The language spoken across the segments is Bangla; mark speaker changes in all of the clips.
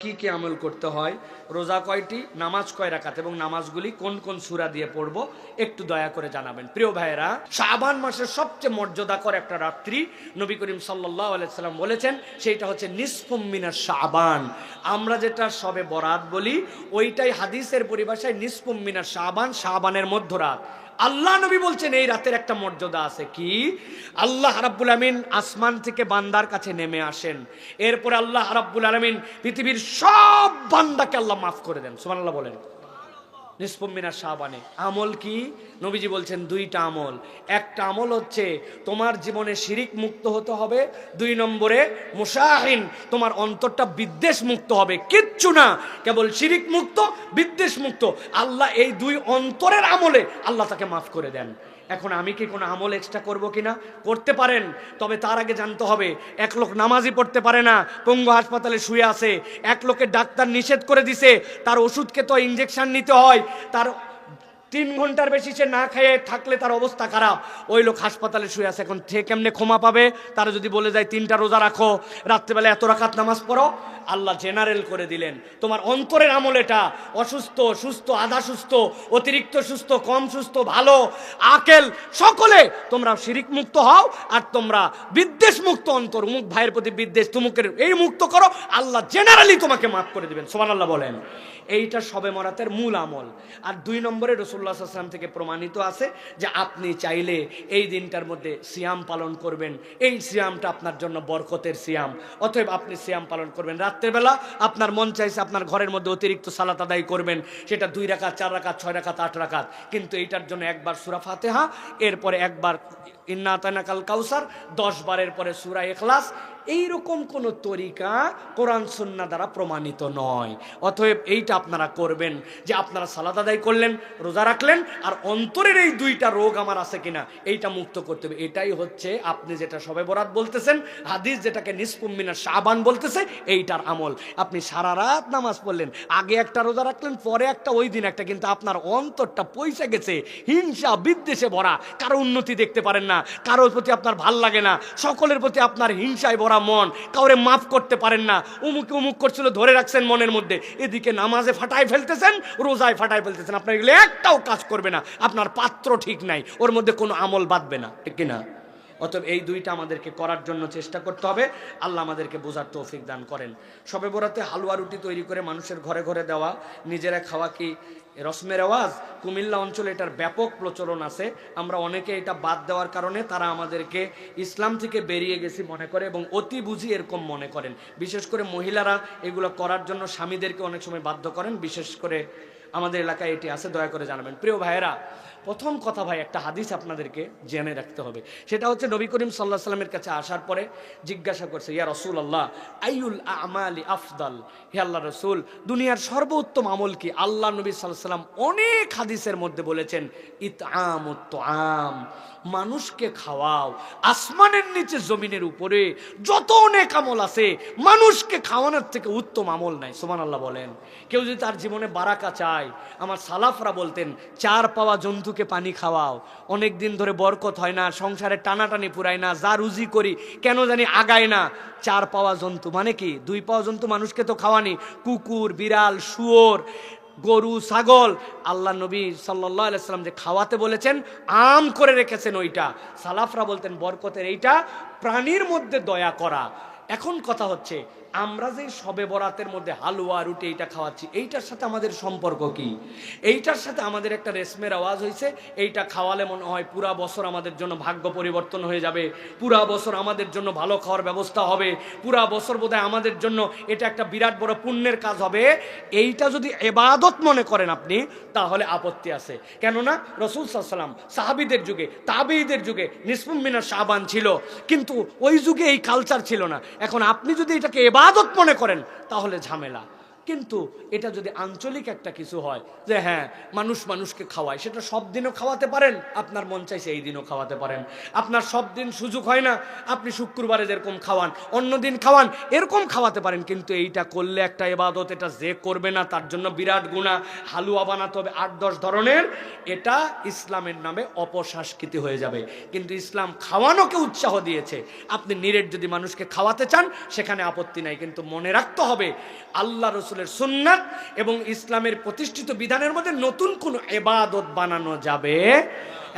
Speaker 1: কি কি আমল করতে হয়, রোজা কয়টি, নামাজ কয় রাকাত এবং নামাজগুলি কোন কোন সূরা দিয়ে পড়ব একটু দয়া করে জানাবেন। প্রিয় ভাইয়েরা, শাবান মাসের সবচেয়ে মর্যাদাকর একটা রাত্রি নবী করিম সাল্লাল্লাহু আলাইহি সাল্লাম বলেছেন, সেইটা হচ্ছে নিসফুম মিনাশ শাবান। আমরা যেটা শবে বরাত বলি, ওইটাই হাদিসের পরিভাষায় নিসফুম মিনাশ শাবান, শাবানের মধ্যরাত। আল্লাহ নবী বলছেন এই রাতের একটা মর্যাদা আছে। কি? আল্লাহ রাব্বুল আমিন আসমান থেকে বান্দার কাছে নেমে আসেন, এরপরে আল্লাহ রাব্বুল আমিন পৃথিবীর সব বান্দাকে আল্লাহ মাফ করে দেন। সুবহানাল্লাহ বলেন। নিসফুম মিনাশ শাবানে আমল কি? নবীজি বলছেন দুইটা আমল। একটা আমল হচ্ছে তোমার জীবনে শিরিক মুক্ত হতে হবে, 2 নম্বরে মুশাহিন, তোমার অন্তরটা বিদ্বেষ মুক্ত হবে। কিচ্ছু না, কেবল শিরিক মুক্ত, বিদ্বেষ মুক্ত। আল্লাহ এই 2 অন্তরের আমলে আল্লাহ তাকে মাফ করে দেন। এখন আমি কি কোনো আমল এক্সট্রা করব কিনা? করতে পারেন, তবে তার আগে জানতে হবে এক লোক নামাজই পড়তে পারে না, পঙ্গু হাসপাতালে শুয়ে আছে, এক লোকের ডাক্তার নিষেধ করে দিছে, তার ওষুধকে তো ইনজেকশন নিতে হয়, তার 3 ঘন্টার বেশি সে না খেয়ে থাকলে তার অবস্থা খারাপ, ওই লোক হাসপাতালে শুয়ে আছে। এখন সে কেমনে ক্ষমা পাবে? তারা যদি বলে যায় 3টা রোজা রাখো, রাত্রেবেলা এত রাকাত নামাজ পড়ো, আল্লাহ জেনারেল করে দিলেন তোমার অন্তরের আমল এটা। অসুস্থ, সুস্থ, আধা সুস্থ, অতিরিক্ত সুস্থ, কম সুস্থ, ভালো, আকেল, সকলে তোমরা শিরিক মুক্ত হও, আর তোমরা বিদ্বেষ মুক্ত অন্তর, মুখ ভাইয়ের প্রতি বিদ্বেষ তুমুকের এই মুক্ত করো, আল্লাহ জেনারেলি তোমাকে মাফ করে দিবেন। সুবহানাল্লাহ বলেন। এইটা শবে বরাতের মূল আমল। আর 2 নম্বরে রাসূলুল্লাহ সাল্লাল্লাহু আলাইহি ওয়াসাল্লাম থেকে প্রমাণিত আছে যে আপনি চাইলে এই দিনটার মধ্যে সিয়াম পালন করবেন। এই সিয়ামটা আপনার জন্য বরকতের সিয়াম। অতএব আপনি সিয়াম পালন করবেন। রাত্রেবেলা আপনার মন চাইছে আপনার ঘরের মধ্যে অতিরিক্ত সালাত আদায় করবেন, সেটা 2 রাকাত, 4 রাকাত, 6 রাকাত, 8 রাকাত, কিন্তু এইটার জন্য একবার সূরা ফাতিহা, এরপরে একবার ইন্না আতাইনাকাল কাউসার, 10 বারের পরে সূরা ইখলাস। এইরকম কোন তরিকা কোরআন সুন্নাহ দ্বারা প্রমাণিত নয়। অতএব এইটা আপনারা করবেন যে আপনারা সালাত আদায় করলেন, রোজা রাখলেন, আর অন্তরের এই 2টা রোগ আমার আছে কিনা এইটা মুক্ত করতে হবে। এটাই হচ্ছে আপনি যেটা শবে বরাত বলতেছেন, হাদিস যেটাকে নিসফুম মিনাশ শাবান বলতেছে, এইটার আমল। আপনি সারা রাত নামাজ পড়লেন, আগে একটা রোজা রাখলেন, পরে একটা, ওই দিন একটা, কিন্তু আপনার অন্তরটা পয়সা গেছে হিংসা বিদ্বেষে ভরা, কারো উন্নতি দেখতে পারেন না, কারোর প্রতি আপনার ভাল লাগে না, সকলের প্রতি আপনার হিংসায় ভরা মন, কাউরে মাফ করতে পারেন না, উমুকে উমুক করছিল ধরে রাখছেন মনের মধ্যে, এদিকে নামাজে ফাটাই ফেলতেছেন, রোজায় ফাটাই ফেলতেছেন, আপনার এগুলো একটাও কাজ করবে না, আপনার পাত্র ঠিক নাই, ওর মধ্যে কোনো আমল বাঁধবে না, ঠিক কিনা? অতএব এই 2টা আমাদেরকে করার জন্য চেষ্টা করতে হবে। আল্লাহ আমাদেরকে বোঝার তৌফিক দান করেন। শবে বরাতে হালুয়া রুটি তৈরি করে মানুষের ঘরে ঘরে দেওয়া, নিজেরা খাওয়া কি রসমের আওয়াজ? কুমিল্লা অঞ্চলে এটার ব্যাপক প্রচলন আছে। আমরা অনেকে এটা বাদ দেওয়ার কারণে তারা আমাদেরকে ইসলাম থেকে বেরিয়ে গেছি মনে করে এবং অতি বুঝি এরকম মনে করেন। বিশেষ করে মহিলারা এগুলো করার জন্য স্বামীদেরকে অনেক সময় বাধ্য করেন। বিশেষ করে আমাদের এলাকায় এটি আছে, দয়া করে জানাবেন। প্রিয় ভাইয়েরা, প্রথম কথা ভাই, একটা হাদিস আপনাদেরকে জেনে রাখতে হবে। সেটা হচ্ছে নবী করিম সাল্লাল্লাহু আলাইহি সাল্লামের কাছে আসার পরে জিজ্ঞাসা করছে, ইয়া রাসূলুল্লাহ আইয়ুল আমালি আফদাল, হে আল্লাহ রাসূল, দুনিয়ার সর্বোত্তম আমল কি? আল্লাহ নবী সাল্লাল্লাহু আলাইহি সাল্লাম অনেক হাদিসের মধ্যে বলেছেন ইতআমুত তুআম, মানুষকে খাওয়াও। আসমানের নিচে জমিনের উপরে যত অনেক আমল আছে, মানুষকে খাওয়ানোর থেকে উত্তম আমল নাই। সুবহানাল্লাহ বলেন। কেউ যদি তার জীবনে বারাকা চায়, আমার সালাফরা বলতেন 4 পাওয়া জন্তুকে পানি খাওয়াও। অনেক দিন ধরে বরকত হয় না, সংসারে টানাটানি পুরায় না, যা রুজি করি কেন জানি আগায় না। 4 পাওয়া জন্তু মানে কি? 2 পাওয়া জন্তু মানুষকে তো খাওয়ানি, কুকুর, বিড়াল, শুয়োর, গরু, ছাগল। আল্লাহ নবী সাল্লাল্লাহু আলাইহি সাল্লাম যে খাওয়াতে বলেছেন, আম করে রেখেছেন ওইটা। সালাফরা বলতেন বরকতের এইটা, প্রাণীর মধ্যে দয়া করা। এখন কথা হচ্ছে, আমরা যে শবে বরাতের মধ্যে হালুয়া রুটি এইটা খাওয়াচ্ছি, এইটার সাথে আমাদের সম্পর্ক কি? এইটার সাথে আমাদের একটা রেশমের আওয়াজ হয়েছে, এইটা খাওয়ালে মনে হয় পুরা বছর আমাদের জন্য ভাগ্য পরিবর্তন হয়ে যাবে, পুরা বছর আমাদের জন্য ভালো খাওয়ার ব্যবস্থা হবে, পুরা বছর বোধহয় আমাদের জন্য এটা একটা বিরাট বড় পুণ্যের কাজ হবে। এইটা যদি ইবাদত মনে করেন আপনি, তাহলে আপত্তি আছে। কেননা রাসূল সাল্লাল্লাহু আলাইহি ওয়াসাল্লাম সাহাবীদের যুগে, তাবেঈদের যুগে নিসফুম মিনাশ শাবান ছিল, কিন্তু ওই যুগে এই কালচার ছিল না। এখন আপনি যদি এটাকে ইবাদত মনে করেন তাহলে ঝামেলা। কিন্তু এটা যদি আঞ্চলিক একটা কিছু হয় যে হ্যাঁ মানুষ মানুষকে খাওয়ায়, সেটা সব দিনও খাওয়াতে পারেন, আপনার মন চাইছে এই দিনও খাওয়াতে পারেন। আপনার সব দিন সুযোগ হয় না, আপনি শুক্রবারে যেরকম খাওয়ান অন্য দিন খাওয়ান, এরকম খাওয়াতে পারেন। কিন্তু এইটা করলে একটা ইবাদত, এটা যে করবে না তার জন্য বিরাট গুনাহ। হালুয়া বানাতে হবে 8-10 ধরনের, এটা ইসলামের নামে অপসংস্কৃতি হয়ে যাবে। কিন্তু ইসলাম খাওয়ানোকে উৎসাহ দিয়েছে। আপনি নিরেট যদি মানুষকে খাওয়াতে চান সেখানে আপত্তি নাই, কিন্তু মনে রাখতে হবে আল্লাহ রসুলের সুন্নাত এবং ইসলামের প্রতিষ্ঠিত বিধানের মধ্যে নতুন কোনো ইবাদত বানানো যাবে।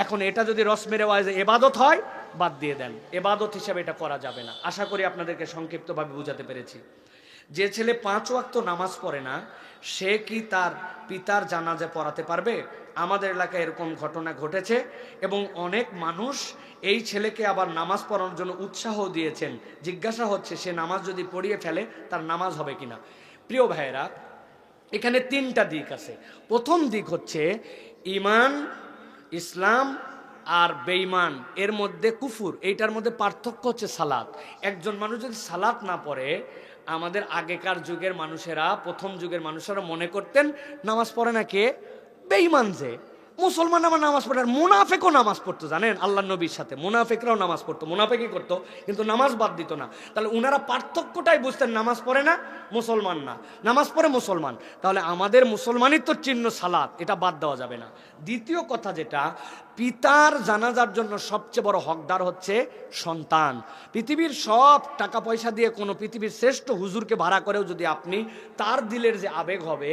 Speaker 1: এখন এটা যদি রসমের ওয়াজে ইবাদত হয়, বাদ দিয়ে দেন, ইবাদত হিসেবে এটা করা যাবে না। আশা করি আপনাদেরকে সংক্ষিপ্তভাবে বুঝাতে পেরেছি। যে ছেলে 5 ওয়াক্ত নামাজ পড়ে না, সে কি তার পিতার জানাজা পড়াতে পারবে? আমাদের এলাকায় এরকম ঘটনা ঘটেছে এবং অনেক মানুষ এই ছেলেকে আবার নামাজ পড়ানোর জন্য উৎসাহ দিয়েছেন। জিজ্ঞাসা হচ্ছে সে নামাজ যদি পড়িয়ে ফেলে তার নামাজ হবে কিনা। প্রিয় ভাইয়েরা, এখানে 3টা দিক আছে। প্রথম দিক হচ্ছে ঈমান, ইসলাম আর বেঈমান, এর মধ্যে কুফুর, এইটার মধ্যে পার্থক্য হচ্ছে সালাত। একজন মানুষ যদি সালাত না পড়ে, আমাদের আগেকার যুগের মানুষেরা, প্রথম যুগের মানুষেরা মনে করতেন নামাজ পড়ে না কে? বেঈমান। যে মুসলমান আমার নামাজ পড়ে, আর মুনাফেকও নামাজ পড়তো, জানেন? আল্লাহ নবীর সাথে মুনাফেকরাও নামাজ পড়তো, মুনাফেকই করতো, কিন্তু নামাজ বাদ দিত না। তাহলে উনারা পার্থক্যটাই বুঝতেন, নামাজ পড়ে না মুসলমান না, নামাজ পড়ে মুসলমান। তাহলে আমাদের মুসলমানিত্বর চিহ্ন সালাত, এটা বাদ দেওয়া যাবে না। দ্বিতীয় কথা যেটা, পিতার জানাজার জন্য সবচেয়ে বড় হকদার হচ্ছে সন্তান। পৃথিবীর সব টাকা পয়সা দিয়ে কোনো পৃথিবীর শ্রেষ্ঠ হুজুরকে ভাড়া করেও যদি আপনি তার দিলের যে আবেগ হবে,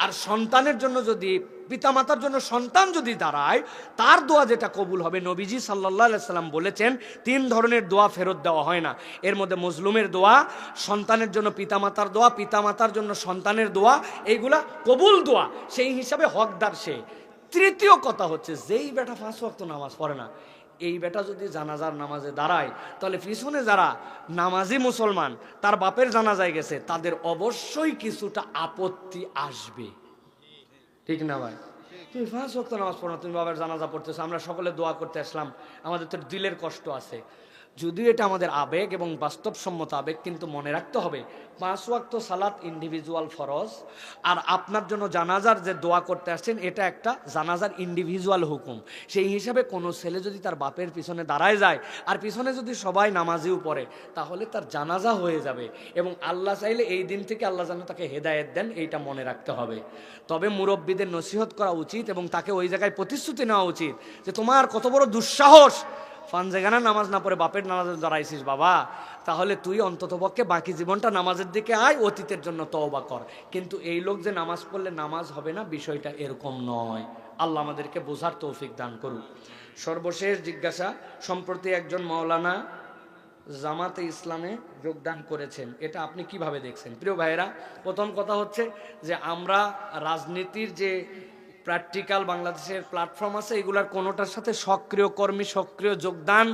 Speaker 1: আর সন্তানের জন্য যদি, পিতামাতার জন্য সন্তান যদি দাঁড়ায়, তার দোয়া যেটা কবুল হবে, নবীজি সাল্লাল্লাহু আলাইহি সাল্লাম বলেছেন 3 ধরনের দোয়া ফেরত দেওয়া হয় না। এর মধ্যে মজলুমের দোয়া, সন্তানের জন্য পিতামাতার দোয়া, পিতামাতার জন্য সন্তানের দোয়া, এইগুলা কবুল দোয়া, সেই হিসাবে হকদার সে। তৃতীয় কথা হচ্ছে, যেই বেটা 5 ওয়াক্ত নামাজ পড়ে না, এই বেটা যদি জানাজার নামাজে দাঁড়ায়, তাহলে পিছনে যারা নামাজি মুসলমান তার বাপের জানাজায় গেছে, তাদের অবশ্যই কিছুটা আপত্তি আসবে, ঠিক না ভাই? তুমি 5 ওয়াক্ত নামাজ পড়ো না, তুমি বাবার জানাজা পড়তেছো, আমরা সকলে দোয়া করতে আসলাম, আমাদের তো দিলের কষ্ট আছে। যদিও এটা আমাদের আবেগ এবং বাস্তবসম্মত আবেগ, কিন্তু মনে রাখতে হবে 5 ওয়াক্ত সালাত ইন্ডিভিজুয়াল ফরজ, আর আপনার জন্য জানাজার যে দোয়া করতে আসছেন এটা একটা জানাজার ইন্ডিভিজুয়াল হুকুম। সেই হিসাবে কোনো ছেলে যদি তার বাপের পিছনে দাঁড়ায় যায়, আর পিছনে যদি সবাই নামাজিও পড়ে, তাহলে তার জানাজা হয়ে যাবে, এবং আল্লাহ চাইলে এই দিন থেকে আল্লাহ যেন তাকে হেদায়েত দেন, এইটা মনে রাখতে হবে। তবে মুরব্বীদের নসিহত করা উচিত এবং তাকে ওই জায়গায় প্রতিশ্রুতি নেওয়া উচিত যে তোমার কত বড় দুঃসাহস, ফানজেগানা নামাজ না পড়ে বাপের নামাজে দাঁড়াইছিস বাবা, তাহলে তুই অন্ততপক্ষে বাকি জীবনটা নামাজের দিকে আয়, অতীতের জন্য তওবা কর। কিন্তু এই লোক যে নামাজ পড়লে নামাজ হবে না, বিষয়টা এরকম নয়। আল্লাহ আমাদেরকে বোঝার তৌফিক দান করুন। সর্বশেষ জিজ্ঞাসা, সম্প্রতি একজন মাওলানা জামাতে ইসলামে যোগদান করেছেন, এটা আপনি কিভাবে দেখছেন? প্রিয় ভাইয়েরা, প্রথম কথা হচ্ছে যে আমরা রাজনীতির যে প্র্যাকটিক্যাল বাংলাদেশের প্ল্যাটফর্ম আছে, এগুলার কোনোটার সাথে সক্রিয় কর্মী, সক্রিয় যোগদান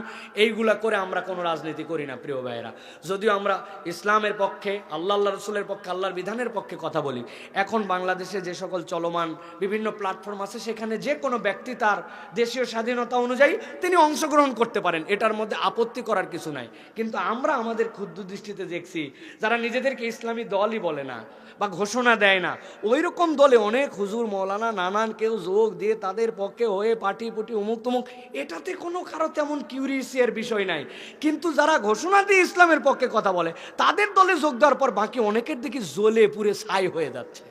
Speaker 1: এইগুলা করে আমরা কোনো রাজনীতি করি না প্রিয় ভাইয়েরা। যদিও আমরা ইসলামের পক্ষে, আল্লাহ রসুলের পক্ষে, আল্লাহর বিধানের পক্ষে কথা বলি। এখন বাংলাদেশে যে সকল চলমান বিভিন্ন প্ল্যাটফর্ম আছে, সেখানে যে কোনো ব্যক্তি তার দেশীয় স্বাধীনতা অনুযায়ী তিনি অংশগ্রহণ করতে পারেন, এটার মধ্যে আপত্তি করার কিছু নাই। কিন্তু আমরা আমাদের ক্ষুদ্র দৃষ্টিতে দেখছি, যারা নিজেদেরকে ইসলামী দলই বলে না বা ঘোষণা দেয় না, ওই রকম দলে অনেক হুজুর মৌলানা নানান কেউ যোগ দিয়ে তাদের পক্ষে হয়ে পাটি পুটি অমুক তমুক, এটাতে কোনো কারো তেমন কিউরিয়াসের বিষয় নাই। কিন্তু যারা ঘোষণা দিয়ে ইসলামের পক্ষে কথা বলে, তাদের দলে যোগ দেওয়ার পর বাকি অনেকের দিকে জ্বলে পুড়ে ছাই হয়ে যাচ্ছে,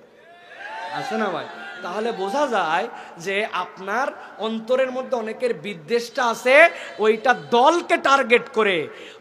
Speaker 1: আছে না ভাই? তাহলে বোঝা যায় যে আপনার অন্তরের মধ্যে অনেকের বিদ্বেষটা আছে, ওইটা দলকে টার্গেট করে,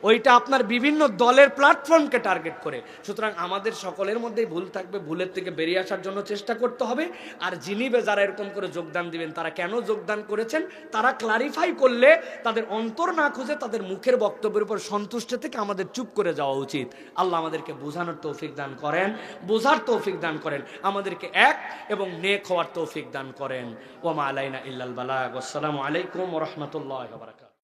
Speaker 1: ওইটা আপনার বিভিন্ন দলের প্ল্যাটফর্মকে টার্গেট করে। সুতরাং আমাদের সকলের মধ্যেই ভুল থাকবে, ভুলের থেকে বেরিয়ে আসার জন্য চেষ্টা করতে হবে। আর যিনি যারা এরকম করে যোগদান দিবেন, তারা কেন যোগদান করেছেন তারা ক্লারিফাই করলে, তাদের অন্তর না খুঁজে তাদের মুখের বক্তব্যের উপর সন্তুষ্ট থেকে আমাদের চুপ করে যাওয়া উচিত। আল্লাহ আমাদেরকে বোঝানোর তৌফিক দান করেন, বোঝার তৌফিক দান করেন, আমাদেরকে এক এবং নেক হওয়ার তৌফিক দান করেন। ওয়া মা আলাইনা ইল্লাল বালাগ। আসসালামু আলাইকুম ওয়া রাহমাতুল্লাহি ওয়া বারাকাতুহু।